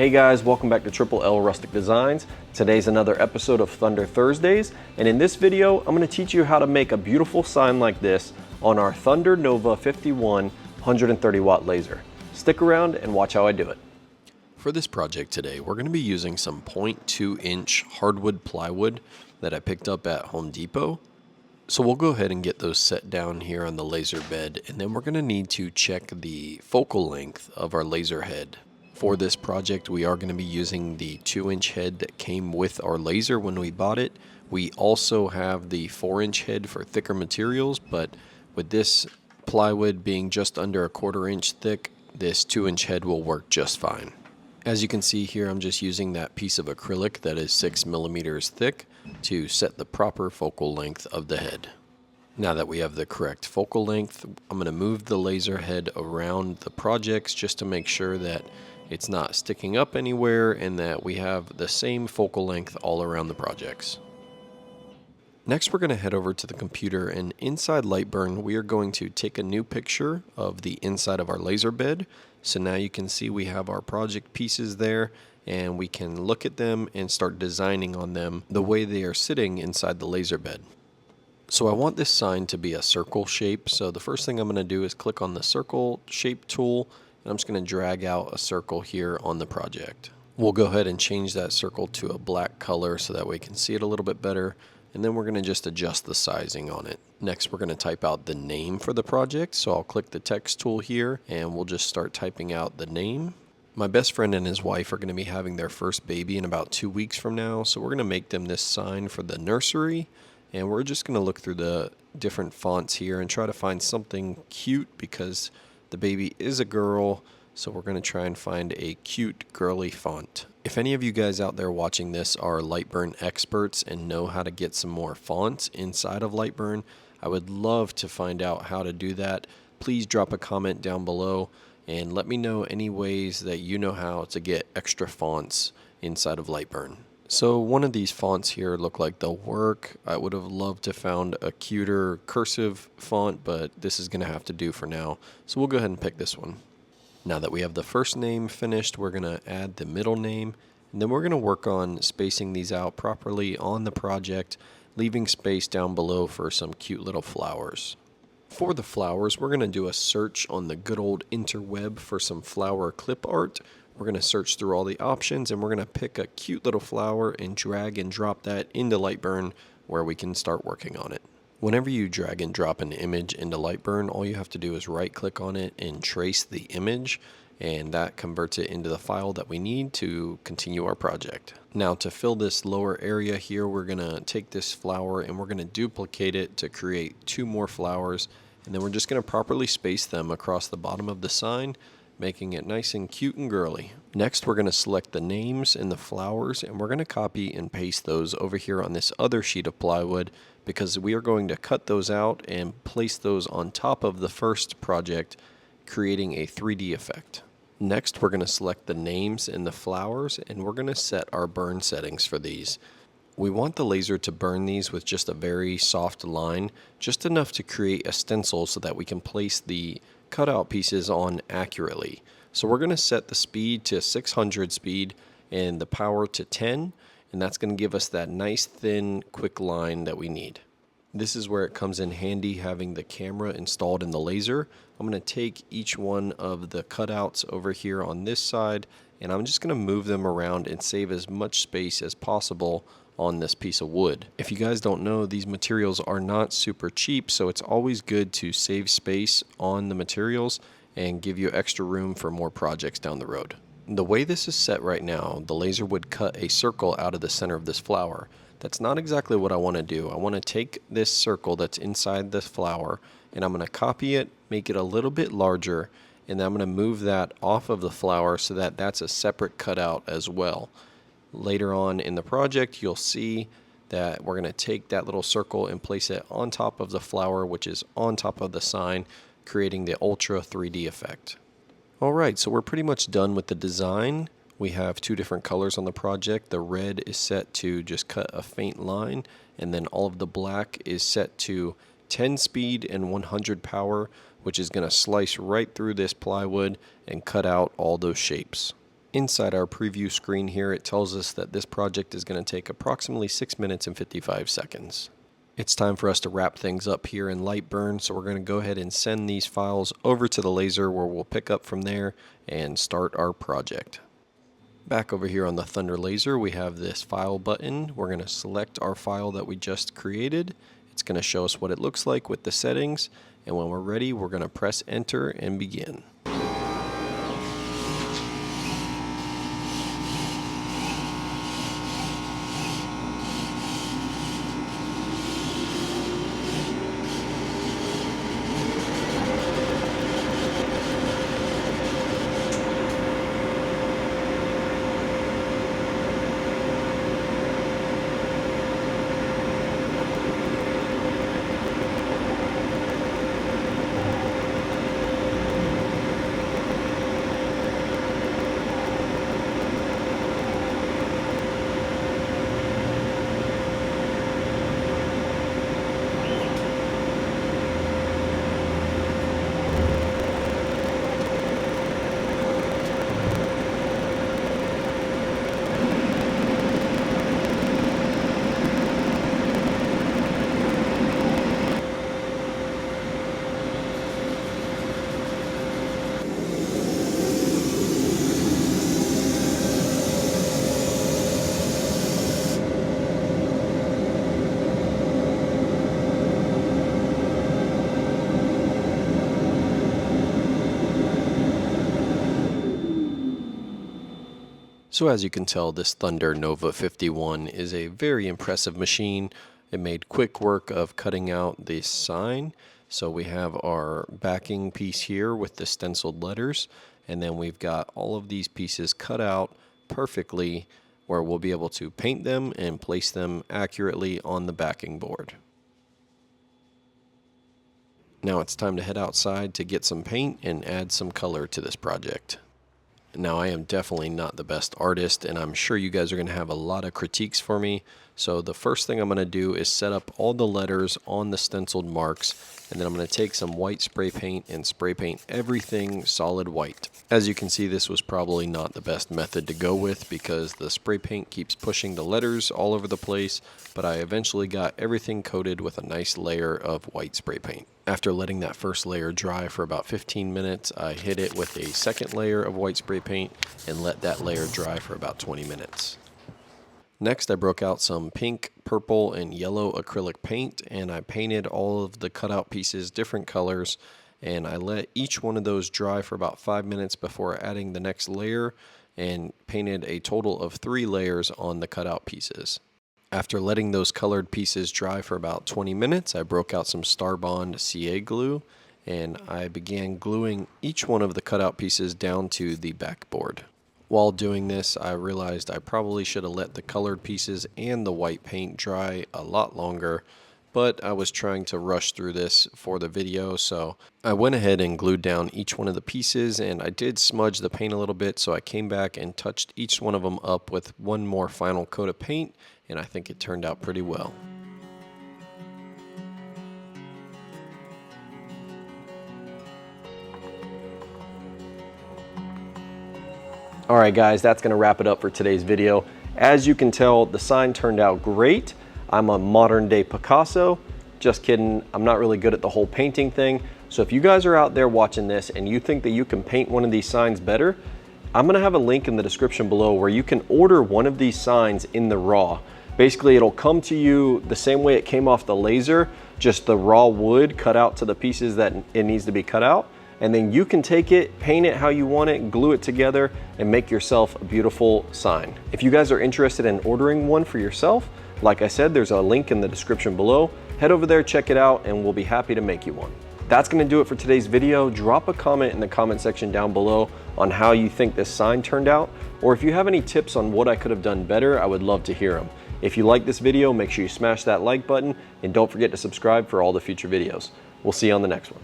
Hey guys, welcome back to Triple L Rustic Designs. Today's another episode of Thunder Thursdays, and in this video, I'm going to teach you how to make a beautiful sign like this on our Thunder Nova 51 130 watt laser. Stick around and watch how I do it. For this project today, we're going to be using some 0.2 inch hardwood plywood that I picked up at Home Depot. So we'll go ahead and get those set down here on the laser bed, and then we're going to need to check the focal length of our laser head. For this project, we are going to be using the 2-inch head that came with our laser when we bought it. We also have the 4-inch head for thicker materials, but with this plywood being just under a 1/4 inch thick, this 2-inch head will work just fine. As you can see here, I'm just using that piece of acrylic that is 6 millimeters thick to set the proper focal length of the head. Now that we have the correct focal length, I'm going to move the laser head around the projects just to make sure that it's not sticking up anywhere and that we have the same focal length all around the projects. Next, we're going to head over to the computer, and inside LightBurn, we are going to take a new picture of the inside of our laser bed. So now you can see we have our project pieces there, and we can look at them and start designing on them the way they are sitting inside the laser bed. So I want this sign to be a circle shape. So the first thing I'm going to do is click on the circle shape tool, and I'm just going to drag out a circle here on the project. We'll go ahead and change that circle to a black color so that we can see it a little bit better. And then we're going to just adjust the sizing on it. Next, we're going to type out the name for the project. So I'll click the text tool here, and we'll just start typing out the name. My best friend and his wife are going to be having their first baby in about 2 weeks from now. So we're going to make them this sign for the nursery. And we're just going to look through the different fonts here and try to find something cute because the baby is a girl. So we're going to try and find a cute girly font. If any of you guys out there watching this are LightBurn experts and know how to get some more fonts inside of LightBurn, I would love to find out how to do that. Please drop a comment down below and let me know any ways that you know how to get extra fonts inside of LightBurn. So one of these fonts here look like they'll work. I would have loved to found a cuter cursive font, but this is going to have to do for now. So we'll go ahead and pick this one. Now that we have the first name finished, we're going to add the middle name, and then we're going to work on spacing these out properly on the project, leaving space down below for some cute little flowers. For the flowers, we're going to do a search on the good old interweb for some flower clip art. We're going to search through all the options, and we're going to pick a cute little flower and drag and drop that into LightBurn where we can start working on it. Whenever you drag and drop an image into LightBurn, all you have to do is right click on it and trace the image, and that converts it into the file that we need to continue our project. Now to fill this lower area here, we're going to take this flower and we're going to duplicate it to create 2 more flowers, and then we're just going to properly space them across the bottom of the sign, making it nice and cute and girly. Next, we're going to select the names and the flowers, and we're going to copy and paste those over here on this other sheet of plywood because we are going to cut those out and place those on top of the first project, creating a 3D effect. Next, we're going to select the names and the flowers, and we're going to set our burn settings for these. We want the laser to burn these with just a very soft line, just enough to create a stencil so that we can place the cutout pieces on accurately. So we're going to set the speed to 600 speed and the power to 10, and that's going to give us that nice thin quick line that we need. This is where it comes in handy having the camera installed in the laser. I'm going to take each one of the cutouts over here on this side, and I'm just going to move them around and save as much space as possible on this piece of wood. If you guys don't know, these materials are not super cheap, so it's always good to save space on the materials and give you extra room for more projects down the road. The way this is set right now, the laser would cut a circle out of the center of this flower. That's not exactly what I want to do. I want to take this circle that's inside this flower, and I'm going to copy it, make it a little bit larger, and then I'm going to move that off of the flower so that that's a separate cutout as well. Later on in the project, you'll see that we're going to take that little circle and place it on top of the flower, which is on top of the sign, creating the Ultra 3D effect. Alright, so we're pretty much done with the design. We have 2 different colors on the project. The red is set to just cut a faint line, and then all of the black is set to 10 speed and 100 power, which is going to slice right through this plywood and cut out all those shapes. Inside our preview screen here, it tells us that this project is going to take approximately 6 minutes and 55 seconds. It's time for us to wrap things up here in LightBurn, so we're going to go ahead and send these files over to the laser where we'll pick up from there and start our project. Back over here on the Thunder laser, we have this file button. We're going to select our file that we just created. It's going to show us what it looks like with the settings, and when we're ready, we're going to press enter and begin. So as you can tell, this Thunder Nova 51 is a very impressive machine. It made quick work of cutting out this sign. So we have our backing piece here with the stenciled letters, and then we've got all of these pieces cut out perfectly where we'll be able to paint them and place them accurately on the backing board. Now it's time to head outside to get some paint and add some color to this project. Now, I am definitely not the best artist, and I'm sure you guys are going to have a lot of critiques for me. So the first thing I'm going to do is set up all the letters on the stenciled marks, and then I'm going to take some white spray paint and spray paint everything solid white. As you can see, this was probably not the best method to go with because the spray paint keeps pushing the letters all over the place, but I eventually got everything coated with a nice layer of white spray paint. After letting that first layer dry for about 15 minutes, I hit it with a second layer of white spray paint and let that layer dry for about 20 minutes. Next, I broke out some pink, purple, and yellow acrylic paint, and I painted all of the cutout pieces different colors, and I let each one of those dry for about 5 minutes before adding the next layer, and painted a total of 3 layers on the cutout pieces. After letting those colored pieces dry for about 20 minutes, I broke out some Starbond CA glue, and I began gluing each one of the cutout pieces down to the backboard. While doing this, I realized I probably should have let the colored pieces and the white paint dry a lot longer, but I was trying to rush through this for the video, so I went ahead and glued down each one of the pieces, and I did smudge the paint a little bit, so I came back and touched each one of them up with one more final coat of paint, and I think it turned out pretty well. Alright guys, that's going to wrap it up for today's video. As you can tell, the sign turned out great. I'm a modern day Picasso. Just kidding, I'm not really good at the whole painting thing. So if you guys are out there watching this and you think that you can paint one of these signs better, I'm going to have a link in the description below where you can order one of these signs in the raw. Basically, it'll come to you the same way it came off the laser, just the raw wood cut out to the pieces that it needs to be cut out. And then you can take it, paint it how you want it, glue it together, and make yourself a beautiful sign. If you guys are interested in ordering one for yourself, like I said, there's a link in the description below. Head over there, check it out, and we'll be happy to make you one. That's gonna do it for today's video. Drop a comment in the comment section down below on how you think this sign turned out, or if you have any tips on what I could have done better, I would love to hear them. If you like this video, make sure you smash that like button, and don't forget to subscribe for all the future videos. We'll see you on the next one.